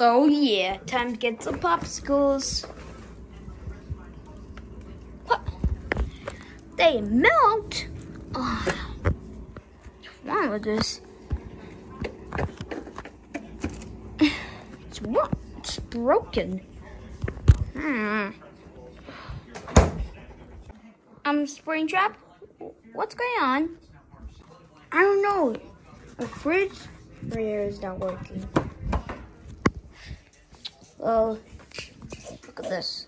Oh yeah, time to get some popsicles. What? They melt? Oh, what's wrong with this? It's what? It's broken. Springtrap, what's going on? I don't know. The fridge right here is not working. Well, look at this.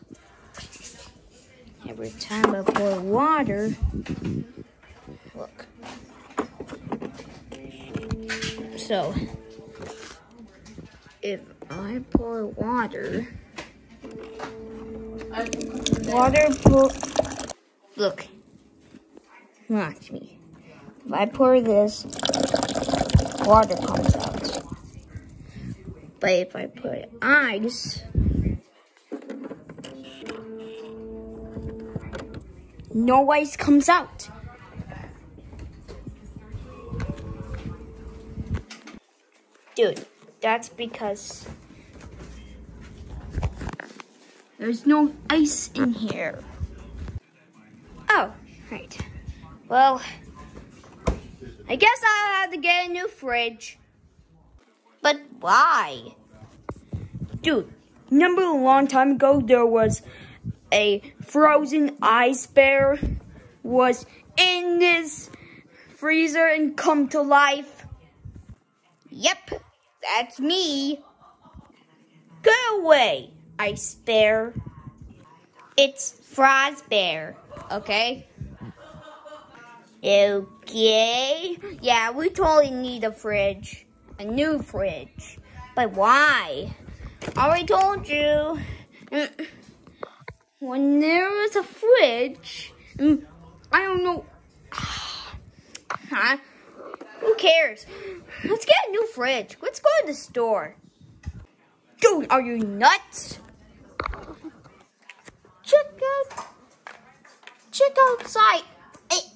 Every time I pour water, look. So, if I pour water, look, watch me. If I pour this, water comes out. But if I put ice, no ice comes out. Dude, that's because there's no ice in here. Oh, right. Well, I guess I'll have to get a new fridge. But why? Dude, remember a long time ago there was a frozen ice bear was in this freezer and come to life? Yep, that's me. Go away, ice bear. It's Frost Bear, okay? Okay. Yeah, we totally need a fridge. A new fridge. But why? I already told you. When there was a fridge, I don't know. Huh? Who cares? Let's get a new fridge. Let's go to the store. Dude, are you nuts? Check outside. Hey.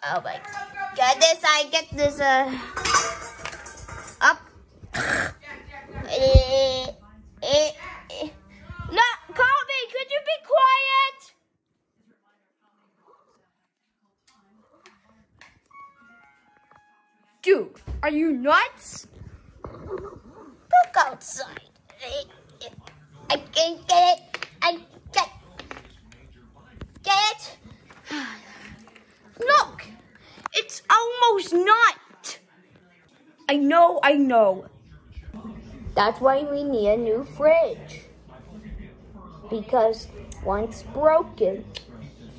Oh my goodness, I get this up. No, Colby, could you be quiet? Dude, are you nuts? Look outside. I can't get it. Get it? Look, it's almost not. I know. That's why we need a new fridge. Because one's broken.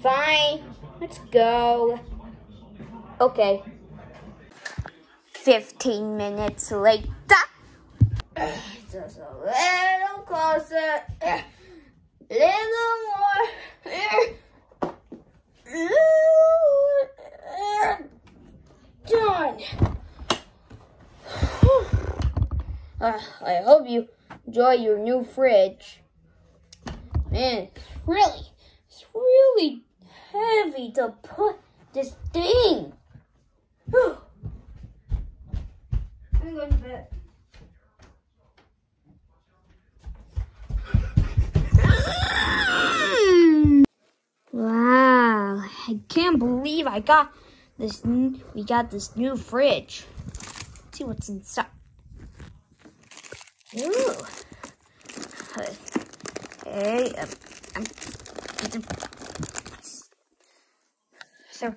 Fine, let's go. Okay. 15 minutes later. Just a little closer. Little more. Done. I hope you enjoy your new fridge. Man, it's really heavy to put this thing. I'm going to bed. Wow, I can't believe we got this new fridge. Let's see what's inside. Ooh. Okay, so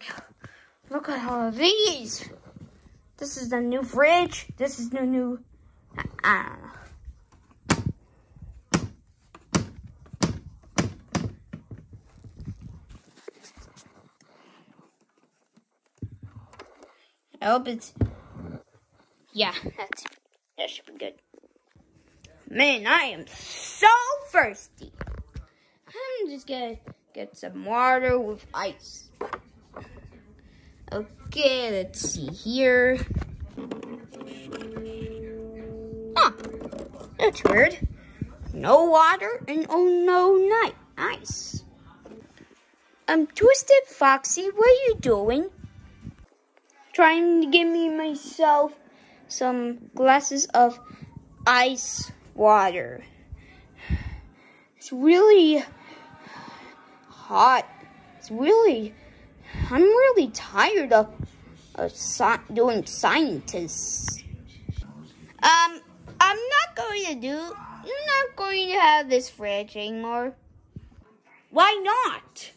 look at all of these. This is the new fridge. This is the new, I don't know. I hope it's, yeah, that should be good. Man, I am so thirsty. I'm just gonna get some water with ice. Okay, let's see here. Huh, that's weird. No water and no ice. Twisted Foxy, what are you doing? Trying to give me myself some glasses of ice water. It's really hot. I'm really tired of doing scientists. I'm not going to have this fridge anymore. Why not?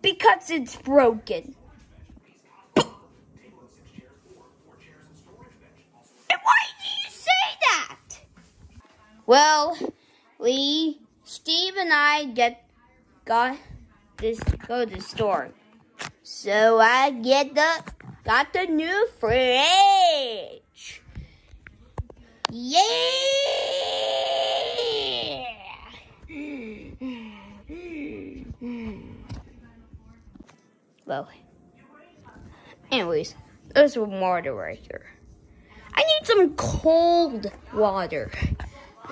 Because it's broken. And why do you say that? Well, Steve and I go to the store. So I got the new fridge. Yeah! Well, anyways, there's some water right here. I need some cold water.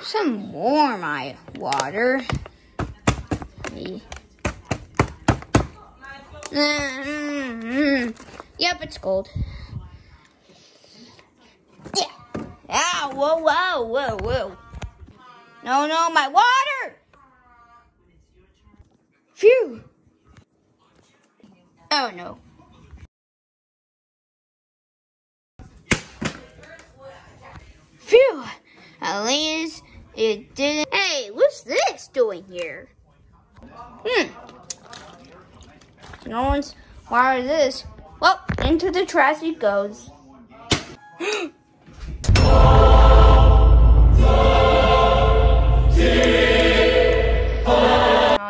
Some warm water. Yep, it's cold. Yeah. Ah, whoa. No, my water! Phew. Oh, no. Phew. At least it didn't. Hey, what's this doing here? No one's wired this. Well, into the trash it goes.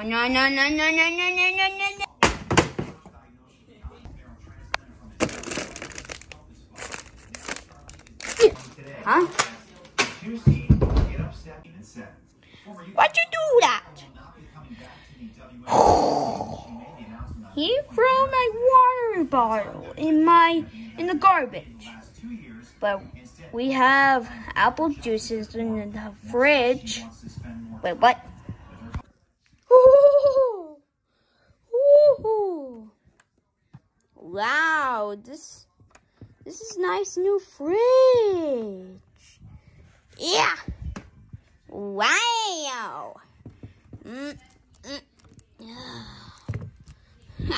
No. Huh? Why'd you do that? He threw my water bottle in the garbage. But we have apple juices in the fridge. Wait, what? Ooh. Wow, this is nice new fridge. Yeah. Wow.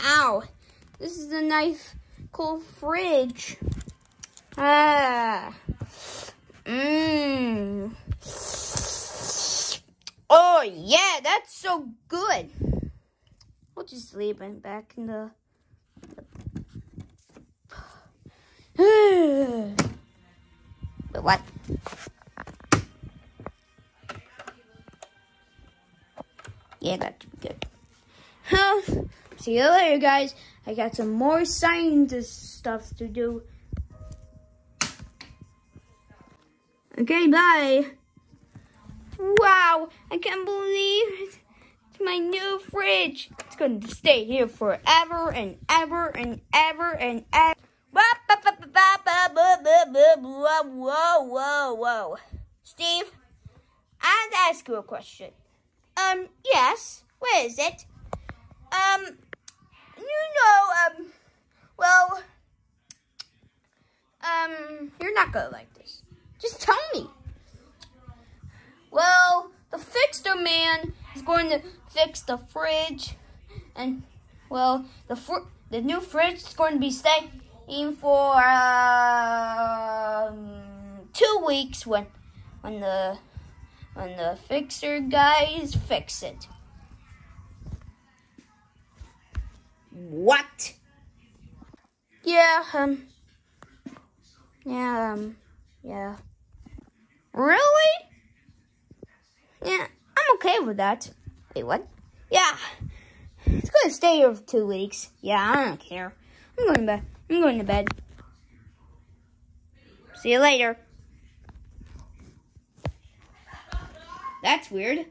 Ow. This is a nice, cool fridge. Oh, yeah, that's so good. We'll just leave it back in the... But what? Yeah, that's good. See you later, guys. I got some more scientist stuff to do. Okay, bye. Wow, I can't believe it. It's my new fridge. It's going to stay here forever and ever and ever and ever. Whoa. Steve, I have to ask you a question. Yes. What is it? You're not gonna like this. Just tell me. Well, the fixer man is going to fix the fridge, and well, the new fridge is going to be staying for 2 weeks when the fixer guys fix it. What? Yeah. Really? Yeah, I'm okay with that. Wait, what? Yeah. It's gonna stay here for 2 weeks. Yeah, I don't care. I'm going to bed. See you later. That's weird.